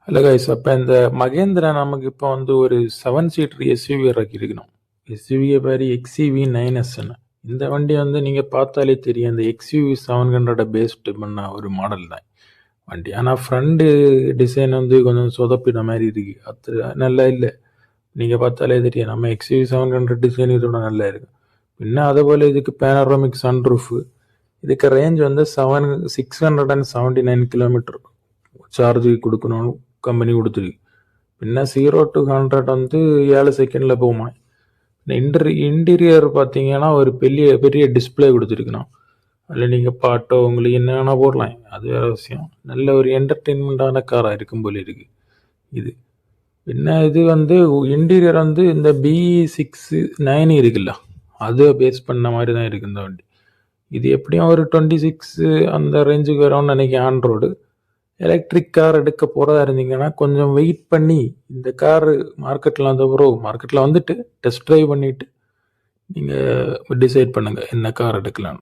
Hello guys, அப்போ இந்த மகேந்திரா நமக்கு இப்போ வந்து ஒரு 7 சீட்டர் எஸ்யூவி இறக்கியிருக்கணும். எஸ்யூவியை பேர் எக்ஸ்யூவி 9S. இந்த வண்டி வந்து நீங்கள் பார்த்தாலே தெரியும், இந்த எக்ஸ்யூவி 700 பேஸ்டு பண்ண ஒரு மாடல் தான் வண்டி. ஆனால் ஃப்ரண்ட்டு டிசைன் வந்து கொஞ்சம் சொதப்பின மாதிரி இருக்கு, அது நல்லா இல்லை. நீங்கள் பார்த்தாலே தெரியும், நம்ம எக்ஸ்யூவி 700 டிசைன் இதோட நல்லா இருக்கு. பின்ன அதேபோல் இதுக்கு பேனரோமிக் சன்ரூஃபு. இதுக்கு ரேஞ்ச் வந்து 679 கிலோமீட்டர் சார்ஜ் கொடுக்கணும் கம்பெனி கொடுத்துருக்கு. பின்ன 0-100 வந்து 7 செகண்டில் போகுமா. இன்டீரியர் பார்த்தீங்கன்னா ஒரு பெரிய பெரிய டிஸ்பிளே கொடுத்துருக்கணும். அதில் நீங்கள் பாட்டோ உங்களுக்கு என்ன வேணால் போடலாம், அது வேறு விஷயம். நல்ல ஒரு என்டர்டெயின்மெண்ட்டான காராக இருக்கும் போல இருக்குது இது. பின்ன இது வந்து இன்டீரியர் வந்து இந்த BE69 இருக்குல்ல, அதை பேஸ் பண்ண மாதிரி தான் இருக்குது இந்த வண்டி. இது எப்படியும் ஒரு 26 அந்த ரேஞ்சுக்கு வரும்னு நினைக்கிறேன். ஆன்ரோடு எலக்ட்ரிக் கார் எடுக்க போகிறதா இருந்தீங்கன்னா கொஞ்சம் வெயிட் பண்ணி இந்த கார் மார்க்கெட்டில் மார்க்கெட்டில் வந்துட்டு டெஸ்ட் ட்ரைவ் பண்ணிவிட்டு நீங்கள் டிசைட் பண்ணுங்கள் என்ன கார் எடுக்கலான்னு.